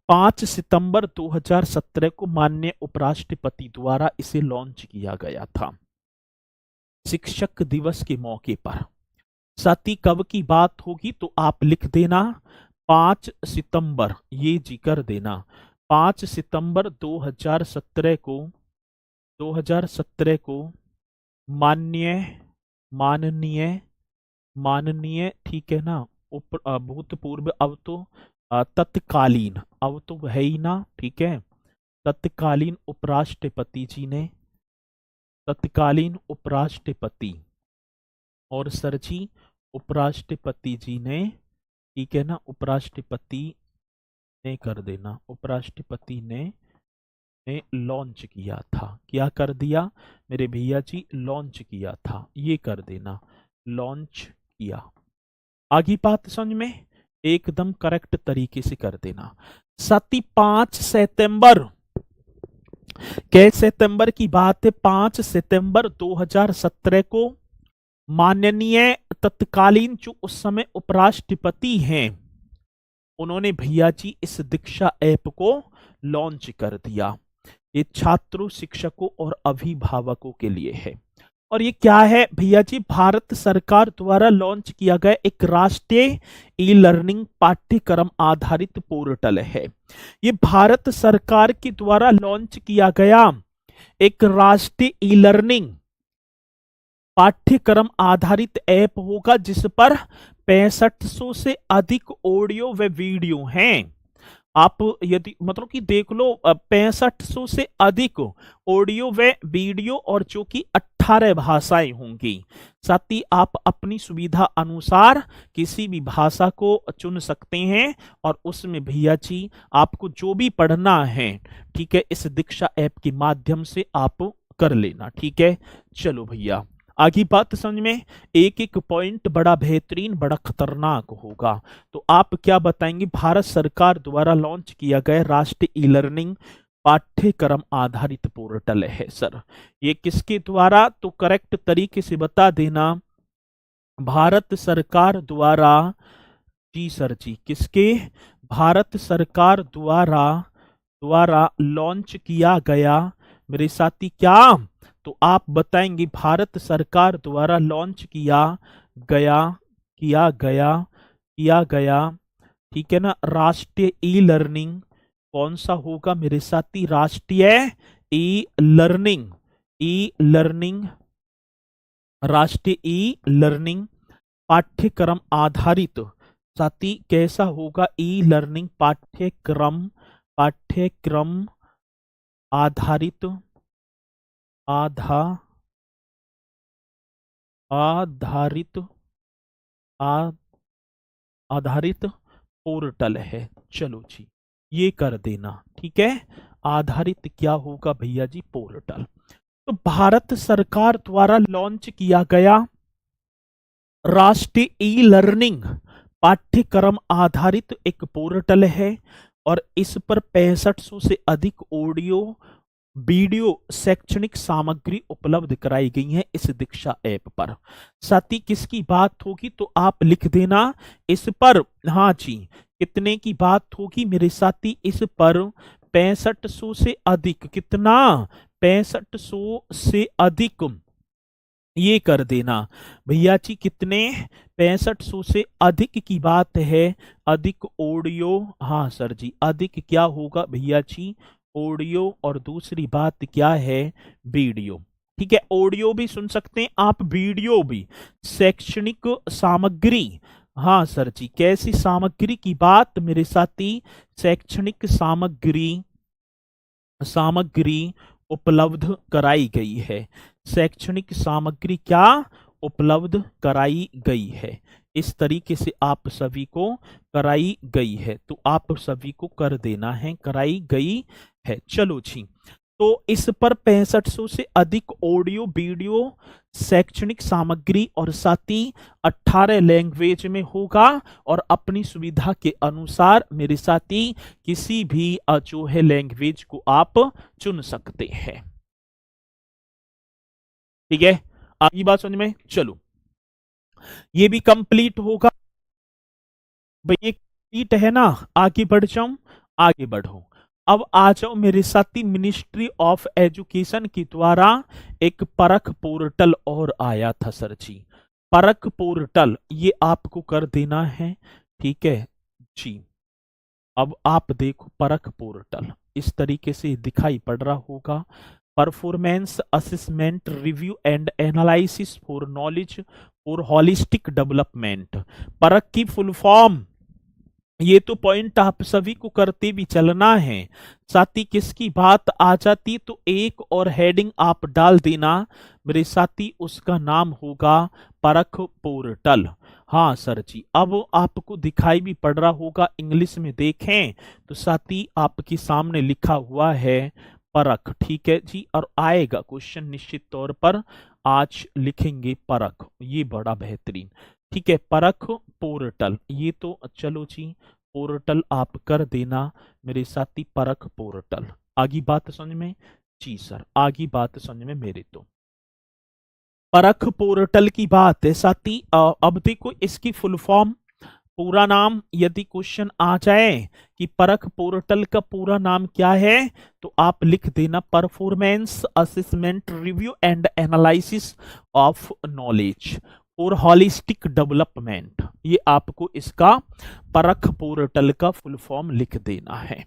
5 सितंबर 2017 को माननीय उपराष्ट्रपति द्वारा इसे लॉन्च किया गया था, शिक्षक दिवस के मौके पर। साथी कब की बात होगी तो आप लिख देना 5 सितंबर, ये जी कर देना 5 सितंबर 2017 को माननीय माननीय माननीय ठीक है ना, भूतपूर्व, अब तो तत्कालीन, अब तो है ही ना, ठीक है, तत्कालीन उपराष्ट्रपति जी ने, तत्कालीन उपराष्ट्रपति और सर जी उपराष्ट्रपति जी ने, ठीक है ना, उपराष्ट्रपति ने कर देना, उपराष्ट्रपति ने लॉन्च किया था, क्या कर दिया मेरे भैया जी, लॉन्च किया था, ये कर देना लॉन्च किया। आगे बात समझ में, एकदम करेक्ट तरीके से कर देना। 5 सितंबर, कै सितंबर की बात है, 5 सितंबर 2017 को माननीय तत्कालीन जो उस समय उपराष्ट्रपति हैं, उन्होंने भैया जी इस दीक्षा ऐप को लॉन्च कर दिया। ये छात्रों, शिक्षकों और अभिभावकों के लिए है। और ये क्या है भैया जी, भारत सरकार द्वारा लॉन्च किया गया एक राष्ट्रीय ई लर्निंग पाठ्यक्रम आधारित पोर्टल है। ये भारत सरकार के द्वारा लॉन्च किया गया एक राष्ट्रीय ई लर्निंग पाठ्यक्रम आधारित ऐप होगा, जिस पर 6500 से अधिक ऑडियो व वीडियो हैं। आप यदि मतलब कि देख लो 6500 से अधिक ऑडियो व वीडियो, और जो कि 18 भाषाएं होंगी। साथ ही आप अपनी सुविधा अनुसार किसी भी भाषा को चुन सकते हैं, और उसमें भैया जी आपको जो भी पढ़ना है, ठीक है, इस दीक्षा ऐप के माध्यम से आप कर लेना, ठीक है। चलो भैया आगे बात समझ में, एक एक पॉइंट बड़ा बेहतरीन, बड़ा खतरनाक होगा। तो आप क्या बताएंगे, भारत सरकार द्वारा लॉन्च किया गया राष्ट्रीय ई लर्निंग पाठ्यक्रम आधारित पोर्टल है सर, ये किसके द्वारा, तो करेक्ट तरीके से बता देना, भारत सरकार द्वारा, जी सर जी, किसके, भारत सरकार द्वारा लॉन्च किया गया मेरे साथी, क्या, तो आप बताएंगे भारत सरकार द्वारा लॉन्च किया गया, ठीक है ना, राष्ट्रीय ई लर्निंग, कौन सा होगा मेरे साथी, राष्ट्रीय ई लर्निंग, राष्ट्रीय ई लर्निंग पाठ्यक्रम आधारित, साथी कैसा होगा, ई लर्निंग पाठ्यक्रम आधारित आधारित पोर्टल है। चलो जी ये कर देना, ठीक है, आधारित क्या होगा भैया जी, पोर्टल। तो भारत सरकार द्वारा लॉन्च किया गया राष्ट्रीय ई लर्निंग पाठ्यक्रम आधारित एक पोर्टल है, और इस पर 6500 से अधिक ऑडियो वीडियो शैक्षणिक सामग्री उपलब्ध कराई गई है इस दीक्षा ऐप पर। साथ ही किसकी बात होगी तो आप लिख देना इस पर, हाँ जी, कितने की बात होगी मेरे साथी, इस पर 6500 से अधिक, कितना, 6500 से अधिक, ये कर देना भैया जी, कितने, 6500 से अधिक की बात है, अधिक ऑडियो, हाँ सर जी, अधिक क्या होगा भैया जी, ऑडियो, और दूसरी बात क्या है, वीडियो, ठीक है, ऑडियो भी सुन सकते हैं आप, वीडियो भी, शैक्षणिक सामग्री, हाँ सर जी, कैसी सामग्री की बात मेरे साथी, शैक्षणिक सामग्री उपलब्ध कराई गई है, शैक्षणिक सामग्री क्या उपलब्ध कराई गई है, इस तरीके से आप सभी को कराई गई है, तो आप सभी को कर देना है, कराई गई है। चलो जी, तो इस पर 6500 से अधिक ऑडियो वीडियो शैक्षणिक सामग्री और साथ ही 18 लैंग्वेज में होगा और अपनी सुविधा के अनुसार मेरे साथी किसी भी जो है लैंग्वेज को आप चुन सकते हैं। ठीक है, आगे बात समझ में, चलो ये भी कंप्लीट होगा भाई, ये कंप्लीट है ना, आगे बढ़ जाऊं, आगे बढ़ो। अब आ जाओ मेरे साथी, मिनिस्ट्री ऑफ एजुकेशन के द्वारा एक परख पोर्टल और आया था सर जी, परख पोर्टल, ये आपको कर देना है। ठीक है जी, अब आप देखो परख पोर्टल इस तरीके से दिखाई पड़ रहा होगा, performance assessment review and analysis for knowledge और हॉलिस्टिक डेवलपमेंट। परख की फुल फॉर्म, ये तो पॉइंट आप सभी को करते भी चलना है, साथ ही किसकी बात आ जाती तो एक और हेडिंग आप डाल देना मेरे साथी, उसका नाम होगा परख पोर्टल। हाँ सर जी, अब आपको दिखाई भी पड़ रहा होगा, इंग्लिश में देखें तो साथी आपके सामने लिखा हुआ है परख। ठीक है जी, और आएगा क्वेश्चन निश्चित तौर पर, आज लिखेंगे परख, ये बड़ा बेहतरीन। ठीक है, परख पोर्टल, ये तो चलो जी पोर्टल आप कर देना मेरे साथी, परख पोर्टल। आगे बात समझ में जी सर, आगे बात समझ में मेरे तो परख पोर्टल की बात है साथी। अब देखो इसकी फुल फॉर्म, पूरा नाम यदि क्वेश्चन आ जाए कि परख पोर्टल का पूरा नाम क्या है तो आप लिख देना performance assessment review and analysis of knowledge और हॉलिस्टिक डेवलपमेंट, ये आपको इसका परख पोर्टल का फुल फॉर्म लिख देना है।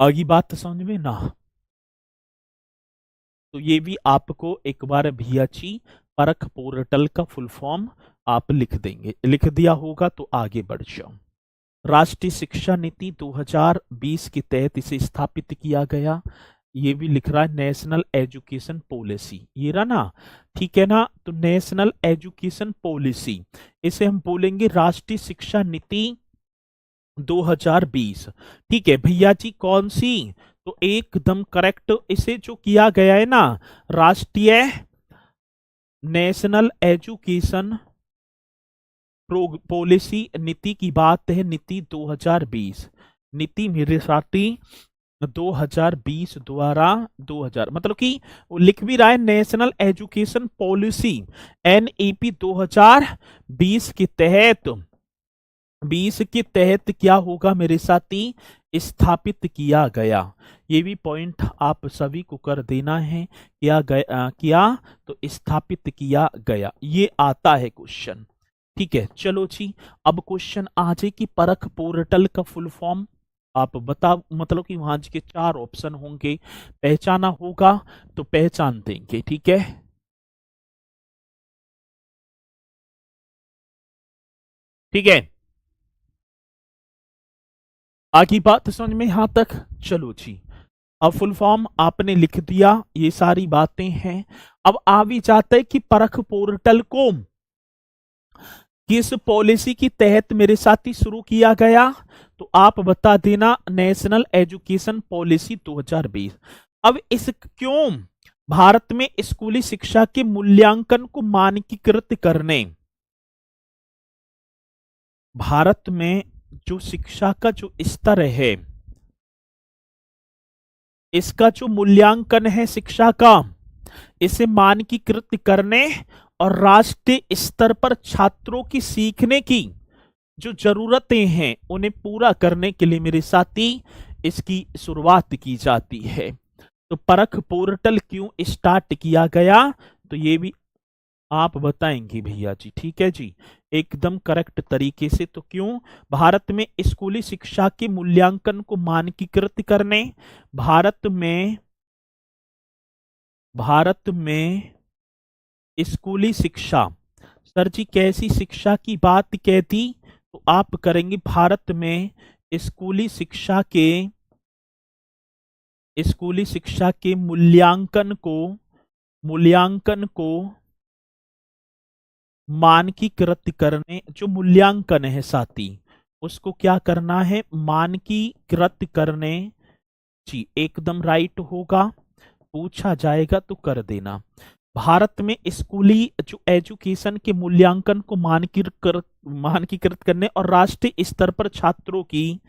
आगे बात समझ में ना, तो ये भी आपको एक बार भैया जी परख पोर्टल का फुल फॉर्म आप लिख देंगे, लिख दिया होगा तो आगे बढ़ जाओ। राष्ट्रीय शिक्षा नीति 2020 के तहत इसे स्थापित किया गया, ये भी लिख रहा है नेशनल एजुकेशन पॉलिसी, ये रहा ना, ठीक है ना, तो नेशनल एजुकेशन पॉलिसी, इसे हम बोलेंगे राष्ट्रीय शिक्षा नीति 2020। ठीक है भैया जी, कौन सी, तो एकदम करेक्ट, इसे जो किया गया है ना, राष्ट्रीय नेशनल एजुकेशन पॉलिसी नीति की बात है, नीति 2020, नीति मेरे साथी 2020 द्वारा 2000 मतलब कि वो लिख भी रहा है नेशनल एजुकेशन पॉलिसी एनईपी 2020 के तहत, 20 के तहत क्या होगा मेरे साथी, स्थापित किया गया। ये भी पॉइंट आप सभी को कर देना है, किया गया, किया तो स्थापित किया गया, ये आता है क्वेश्चन। ठीक है चलो जी, अब क्वेश्चन आ जाए कि परख पोर्टल का फुल फॉर्म आप बता, मतलब कि वहां के 4 ऑप्शन होंगे, पहचाना होगा तो पहचान देंगे। ठीक है, ठीक है, आगे बात समझ में यहां तक, चलो जी, अब फुल फॉर्म आपने लिख दिया, ये सारी बातें हैं। अब आ भी जाता है कि परख पोर्टल को किस पॉलिसी के तहत मेरे साथी शुरू किया गया, तो आप बता देना नेशनल एजुकेशन पॉलिसी 2020। अब इस क्यों भारत में स्कूली शिक्षा के मूल्यांकन को मानकीकृत करने, भारत में जो शिक्षा का जो स्तर है, इसका जो मूल्यांकन है शिक्षा का, इसे मानकीकृत करने और राष्ट्रीय स्तर पर छात्रों की सीखने की जो जरूरतें हैं उन्हें पूरा करने के लिए मेरे साथी इसकी शुरुआत की जाती है। तो परख पोर्टल क्यों स्टार्ट किया गया, तो ये भी आप बताएंगे भैया जी। ठीक है जी, एकदम करेक्ट तरीके से, तो क्यों भारत में स्कूली शिक्षा के मूल्यांकन को मानकीकृत करने, भारत में स्कूली शिक्षा, सर जी कैसी शिक्षा की बात कहती, तो आप करेंगे भारत में स्कूली शिक्षा के मूल्यांकन को मानकीकृत करने, जो मूल्यांकन है साथी उसको क्या करना है, मानकीकृत करने जी एकदम राइट होगा। पूछा जाएगा तो कर देना। भारत में स्कूली जो एजुकेशन के मूल्यांकन को मानकीकृत करने और राष्ट्रीय स्तर पर छात्रों की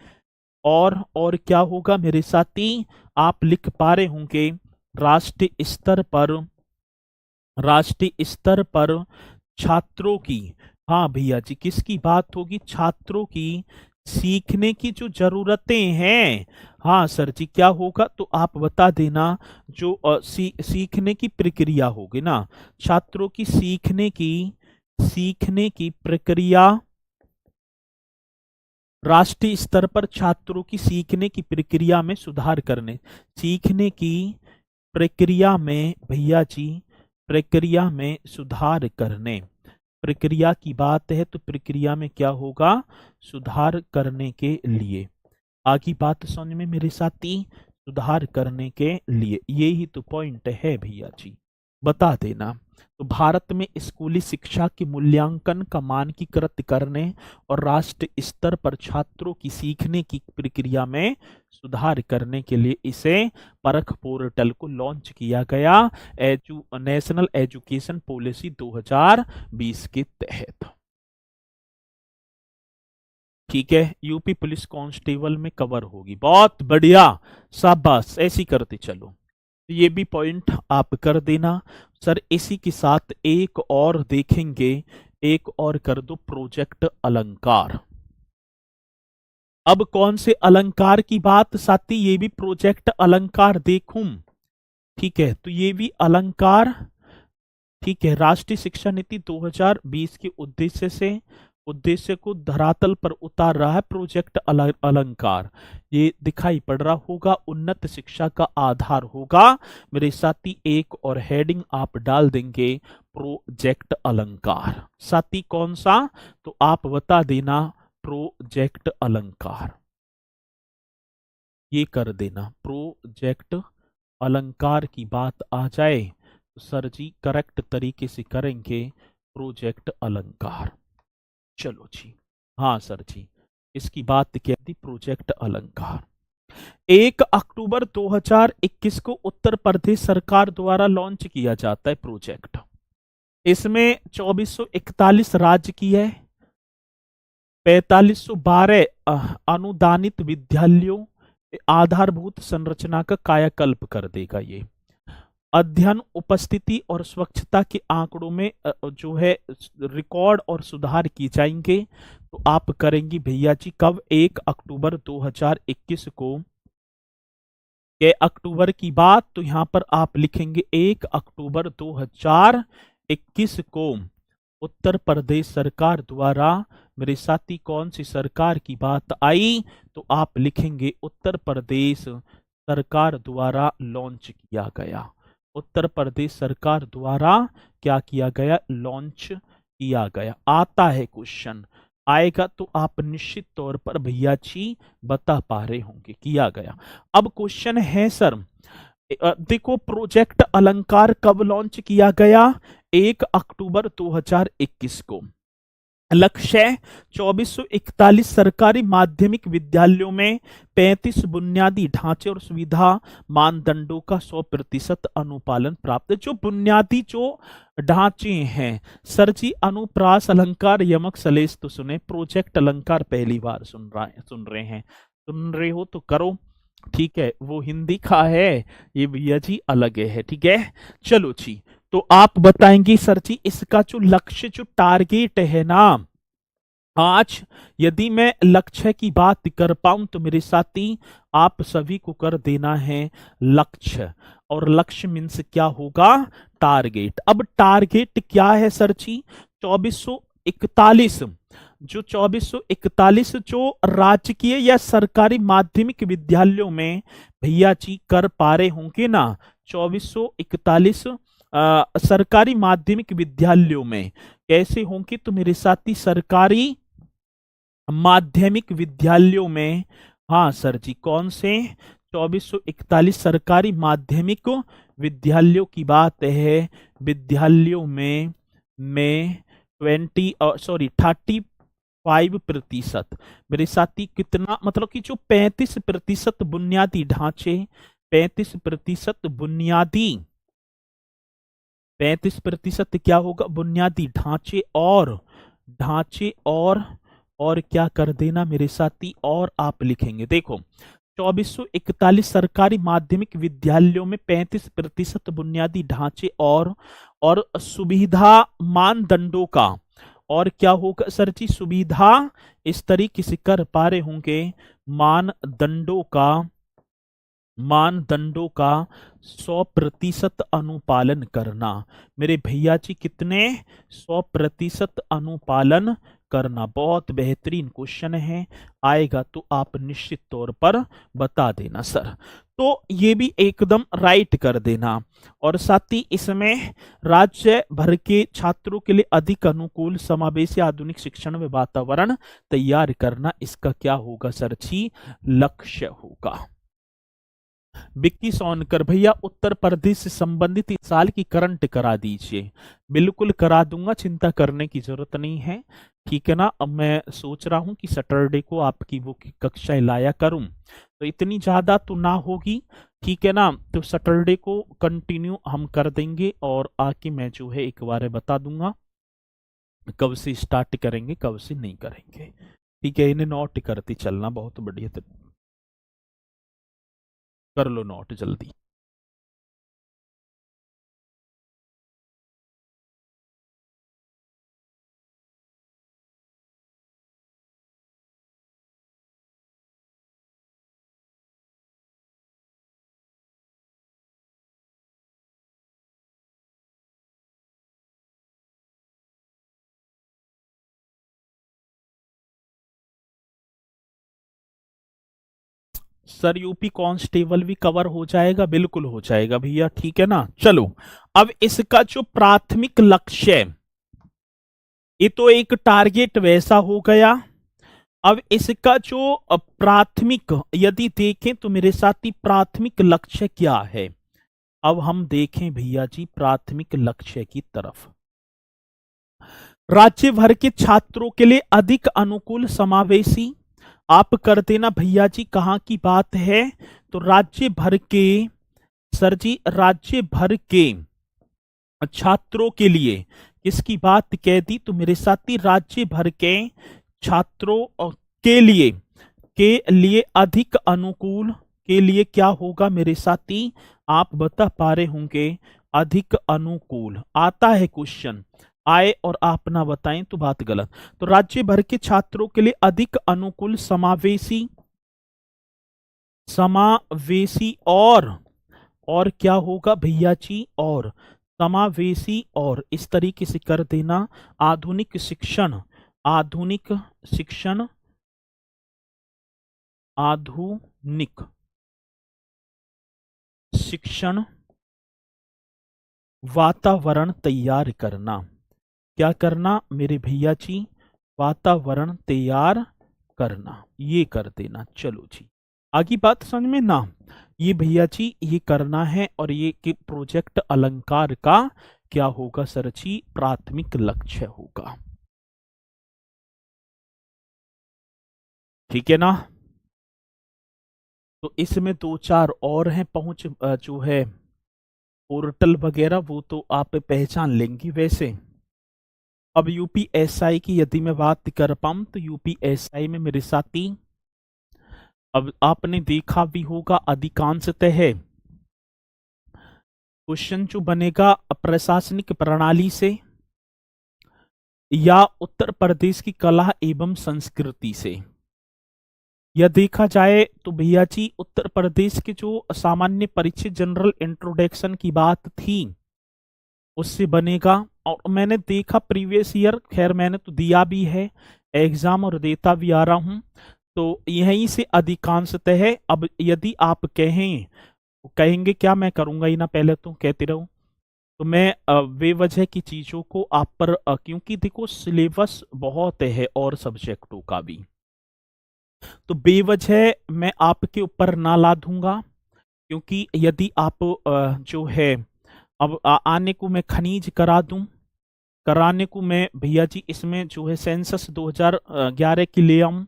और क्या होगा मेरे साथी, आप लिख पा रहे होंगे राष्ट्रीय स्तर पर छात्रों की, हाँ भैया जी किसकी बात होगी, छात्रों की सीखने की जो जरूरतें हैं। हाँ सर जी क्या होगा तो आप बता देना, जो सीखने की प्रक्रिया होगी ना, छात्रों की सीखने की प्रक्रिया, राष्ट्रीय स्तर पर छात्रों की सीखने की प्रक्रिया में सुधार करने, सीखने की प्रक्रिया में भैया जी, प्रक्रिया में सुधार करने, प्रक्रिया की बात है तो प्रक्रिया में क्या होगा, सुधार करने के लिए। आगे बात समझ में मेरे साथी, सुधार करने के लिए, ये ही तो पॉइंट है भैया जी, बता देना। तो भारत में स्कूली शिक्षा के मूल्यांकन का मानकीकृत करने और राष्ट्रीय स्तर पर छात्रों की सीखने की प्रक्रिया में सुधार करने के लिए इसे परख पोर्टल को लॉन्च किया गया नेशनल एजुकेशन पॉलिसी 2020 के तहत। ठीक है, यूपी पुलिस कांस्टेबल में कवर होगी, बहुत बढ़िया, शाबाश, ऐसी करते चलो। ये भी पॉइंट आप कर देना। सर इसी के साथ एक और देखेंगे, एक और कर दो, प्रोजेक्ट अलंकार। अब कौन से अलंकार की बात साथी, ये भी प्रोजेक्ट अलंकार देखूं। ठीक है, तो ये भी अलंकार, ठीक है, राष्ट्रीय शिक्षा नीति 2020 के उद्देश्य को धरातल पर उतार रहा है प्रोजेक्ट अलंकार। ये दिखाई पड़ रहा होगा, उन्नत शिक्षा का आधार होगा मेरे साथी। एक और हेडिंग आप डाल देंगे प्रोजेक्ट अलंकार। साथी कौन सा, तो आप बता देना प्रोजेक्ट अलंकार, ये कर देना। प्रोजेक्ट अलंकार की बात आ जाए तो सर जी करेक्ट तरीके से करेंगे प्रोजेक्ट अलंकार। चलो जी, हाँ सर जी, इसकी बात क्या थी, प्रोजेक्ट अलंकार 1 अक्टूबर 2021 को उत्तर प्रदेश सरकार द्वारा लॉन्च किया जाता है प्रोजेक्ट। इसमें 2441 राज्य की है, 4512 अनुदानित विद्यालयों आधारभूत संरचना का कायाकल्प कर देगा। ये अध्ययन, उपस्थिति और स्वच्छता के आंकड़ों में जो है रिकॉर्ड और सुधार किए जाएंगे। तो आप करेंगी भैया जी कब, 1 अक्टूबर 2021 को। ये अक्टूबर की बात, तो यहां पर आप लिखेंगे 1 अक्टूबर 2021 को उत्तर प्रदेश सरकार द्वारा, मेरे साथी कौन सी सरकार की बात आई, तो आप लिखेंगे उत्तर प्रदेश सरकार द्वारा लॉन्च किया गया। उत्तर प्रदेश सरकार द्वारा क्या किया गया, लॉन्च किया गया। आता है क्वेश्चन, आएगा तो आप निश्चित तौर पर भैया जी बता पा रहे होंगे, किया गया। अब क्वेश्चन है सर, देखो प्रोजेक्ट अलंकार कब लॉन्च किया गया, 1 अक्टूबर 2021 को। लक्ष्य 2441 सरकारी माध्यमिक विद्यालयों में 35 बुनियादी ढांचे और सुविधा मानदंडों का 100% अनुपालन प्राप्त। जो बुनियादी जो ढांचे हैं सर जी, अनुप्रास अलंकार, यमक, सलेश तो सुने, प्रोजेक्ट अलंकार पहली बार सुन रहे हो तो करो। ठीक है, वो हिंदी का है, ये भैया जी अलग है। ठीक है, चलो जी, तो आप बताएंगे सर जी इसका जो लक्ष्य, जो टारगेट है ना, आज यदि मैं लक्ष्य की बात कर पाऊं तो मेरे साथी आप सभी को कर देना है लक्ष्य, और लक्ष्य मीन्स क्या होगा, टारगेट। अब टारगेट क्या है सर जी, 2441, जो 2441 जो राजकीय या सरकारी माध्यमिक विद्यालयों में भैया जी कर पा रहे होंगे ना, 2441 सरकारी माध्यमिक विद्यालयों में कैसे होंगे, तो मेरे साथी सरकारी माध्यमिक विद्यालयों में, हाँ सर जी कौन से, 2441 सरकारी माध्यमिक विद्यालयों की बात है। विद्यालयों में 30 5%। मेरे साथी कितना, मतलब कि जो 35% बुनियादी ढांचे, 35% 35% क्या होगा, बुनियादी ढांचे और और क्या कर देना मेरे साथी, और आप लिखेंगे। देखो 2441 सरकारी माध्यमिक विद्यालयों में 35% बुनियादी ढांचे और सुविधा मानदंडों का, और क्या होगा सर जी, सुविधा इस तरीके से कर पा रहे होंगे, मानदंडों का 100% अनुपालन करना। मेरे भैया जी कितने, 100% अनुपालन करना। बहुत बेहतरीन क्वेश्चन है, आएगा तो आप निश्चित तौर पर बता देना सर। तो ये भी एकदम राइट कर देना। और साथ ही इसमें राज्य भर के छात्रों के लिए अधिक अनुकूल समावेशी आधुनिक शिक्षण में वातावरण तैयार करना, इसका क्या होगा सर जी, लक्ष्य होगा। विक्की सोनकर, भैया उत्तर प्रदेश से संबंधित इस साल की करंट करा दीजिए। बिल्कुल करा दूंगा, चिंता करने की जरूरत नहीं है, ठीक है ना। अब मैं सोच रहा हूं कि सैटरडे को आपकी वो कक्षाएं लाया करूं, तो इतनी ज्यादा तो ना होगी, ठीक है ना। तो सैटरडे को कंटिन्यू हम कर देंगे, और आके मैं जो है एक बार बता दूंगा कब से स्टार्ट करेंगे, कब से नहीं करेंगे, ठीक है। इन्हें नोट करते चलना, बहुत बढ़िया, कर लो नोट जल्दी। सर यूपी कांस्टेबल भी कवर हो जाएगा, बिल्कुल हो जाएगा भैया, ठीक है ना। चलो अब इसका जो प्राथमिक लक्ष्य है, ये तो एक टारगेट वैसा हो गया। अब इसका जो प्राथमिक यदि देखें तो मेरे साथी प्राथमिक लक्ष्य क्या है, अब हम देखें भैया जी प्राथमिक लक्ष्य की तरफ। राज्य भर के छात्रों के लिए अधिक अनुकूल समावेशी, आप कर देना भैया जी कहां की बात है, तो राज्य भर के, सर जी राज्य भर के छात्रों के लिए, किसकी बात कह दी, तो मेरे साथी राज्य भर के छात्रों के लिए अधिक अनुकूल, के लिए क्या होगा मेरे साथी, आप बता पा रहे होंगे, अधिक अनुकूल आता है क्वेश्चन, आए और आप ना बताएं तो बात गलत। तो राज्य भर के छात्रों के लिए अधिक अनुकूल समावेशी और क्या होगा भैया जी, और समावेशी, और इस तरीके से कर देना, आधुनिक शिक्षण आधुनिक शिक्षण वातावरण तैयार करना। क्या करना मेरे भैया जी, वातावरण तैयार करना, ये कर देना। चलो जी आगे बात समझ में ना, ये भैया जी ये करना है, और ये कि प्रोजेक्ट अलंकार का क्या होगा सर जी, प्राथमिक लक्ष्य होगा, ठीक है ना। तो इसमें 2-4 और हैं, पहुंच जो है पोर्टल वगैरह वो तो आप पहचान लेंगी वैसे। अब यूपीएसआई की यदि मैं बात कर पाऊं, तो यूपीएसआई में मेरे साथी, अब आपने देखा भी होगा अधिकांशतः है क्वेश्चन जो बनेगा प्रशासनिक प्रणाली से या उत्तर प्रदेश की कला एवं संस्कृति से। यह देखा जाए तो भैया जी उत्तर प्रदेश के जो सामान्य परिचय जनरल इंट्रोडक्शन की बात थी उससे बनेगा, और मैंने देखा प्रीवियस ईयर, खैर मैंने तो दिया भी है एग्जाम और देता भी आ रहा हूं, तो यहीं से अधिकांशतः है। अब यदि आप कहेंगे क्या मैं करूंगा ही ना, पहले तो कहते रहूं, तो मैं बेवजह की चीजों को आप पर क्योंकि देखो सिलेबस बहुत है और सब्जेक्टों का भी, तो बेवजह मैं आपके ऊपर ना ला दूंगा, क्योंकि यदि आप जो है अब आने को मैं खनिज करा दूं, कराने को मैं भैया जी इसमें जो है सेंसस 2011 के लिए हम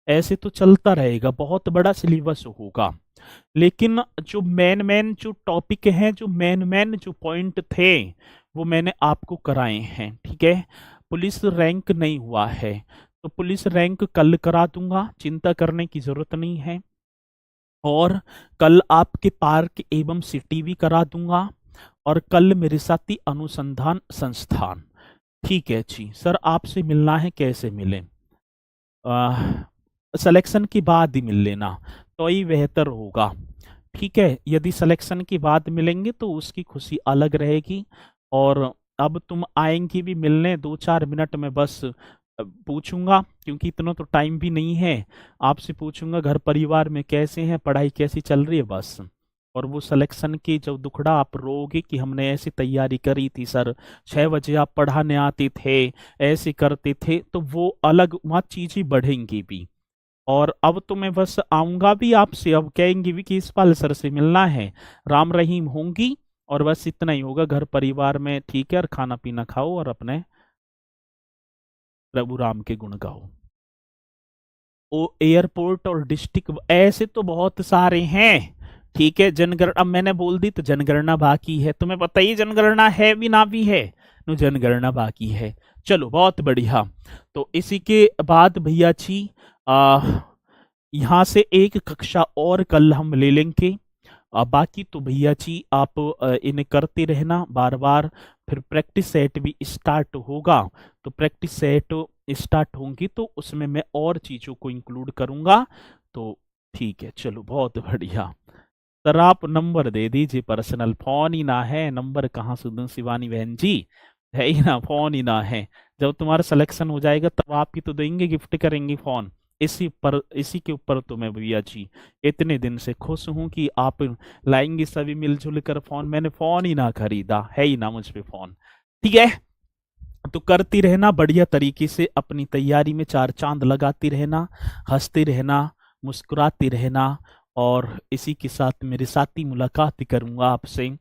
ऐसे तो चलता रहेगा, बहुत बड़ा सिलेबस होगा, लेकिन जो मेन मेन जो टॉपिक हैं, जो मेन मेन जो पॉइंट थे वो मैंने आपको कराए हैं। ठीक है, पुलिस रैंक नहीं हुआ है तो पुलिस रैंक कल करा दूंगा, चिंता करने की जरूरत नहीं है। और कल आपके पार्क एवं सिटी भी करा दूंगा, और कल मेरे साथी अनुसंधान संस्थान। ठीक है जी सर, आपसे मिलना है, कैसे मिले? सिलेक्शन के बाद ही मिल लेना तो ही बेहतर होगा। ठीक है, यदि सिलेक्शन के बाद मिलेंगे तो उसकी खुशी अलग रहेगी। और अब तुम आएंगी भी मिलने, 2-4 मिनट में बस पूछूंगा, क्योंकि इतना तो टाइम भी नहीं है। आपसे पूछूंगा घर परिवार में कैसे हैं, पढ़ाई कैसी चल रही है, बस। और वो सिलेक्शन की जो दुखड़ा आप रोगे कि हमने ऐसी तैयारी करी थी सर, 6 बजे आप पढ़ाने आते थे, ऐसे करते थे, तो वो अलग वहाँ चीजें बढ़ेंगी भी। और अब तो मैं बस आऊंगा भी आपसे, अब कहेंगे भी कि इस सर से मिलना है, राम रहीम होंगी, और बस इतना ही होगा घर परिवार में। ठीक है, और खाना पीना खाओ और अपने प्रभु राम के गुण गाओ। ओ एयरपोर्ट और डिस्ट्रिक्ट ऐसे तो बहुत सारे हैं। ठीक है, जनगणना अब मैंने बोल दी तो जनगणना बाकी है, तुम्हें पता ही जनगणना है भी ना भी है, तो जनगणना बाकी है। चलो बहुत बढ़िया। तो इसी के बाद भैया जी यहाँ से एक कक्षा और कल हम ले लेंगे। बाकी तो भैया जी आप इन्हें करते रहना बार बार। फिर प्रैक्टिस सेट भी स्टार्ट होगा, तो प्रैक्टिस सेट स्टार्ट होंगी तो उसमें मैं और चीजों को इंक्लूड करूंगा। तो ठीक है, चलो बहुत बढ़िया। सर आप नंबर दे दीजिए पर्सनल, फोन ही ना है, नंबर कहाँ से दूं शिवानी बहन जी, है ही ना, फोन ही ना है। जब तुम्हारा सिलेक्शन हो जाएगा तब आप ही तो देंगे, गिफ्ट करेंगे फोन। इसी के ऊपर तो मैं भैया जी इतने दिन से खुश हूं कि आप लाएंगे सभी मिलजुल कर फोन, मैंने फोन ही ना खरीदा, है ही ना मुझ पे फोन। ठीक है, तो करती रहना बढ़िया तरीके से, अपनी तैयारी में 4 चांद लगाती रहना, हंसते रहना, मुस्कुराते रहना। और इसी के साथ मेरे साथी मुलाकात करूंगा आपसे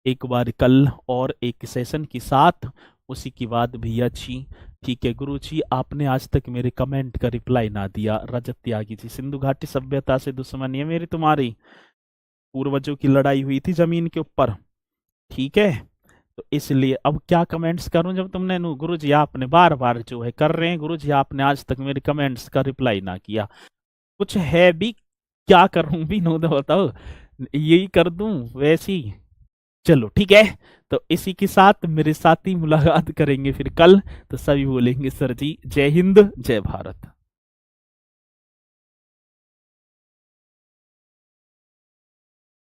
एक बार कल और एक सेशन के साथ, उसी के बाद भैया जी। ठीक है गुरु जी, आपने आज तक मेरे कमेंट का रिप्लाई ना दिया। रजत त्यागी जी, सिंधु घाटी सभ्यता से दुश्मनी है मेरी तुम्हारी, पूर्वजों की लड़ाई हुई थी जमीन के ऊपर। ठीक है, तो इसलिए अब क्या कमेंट्स करूं जब तुमने गुरु जी आपने बार बार जो है कर रहे हैं, गुरु जी आपने आज तक मेरे कमेंट्स का रिप्लाई ना किया, कुछ है भी, क्या करूं भी, नो तो बताओ, यही कर दूं वैसे ही। चलो ठीक है, तो इसी के साथ मेरे साथी मुलाकात करेंगे फिर कल, तो सभी बोलेंगे सर जी जय हिंद जय भारत।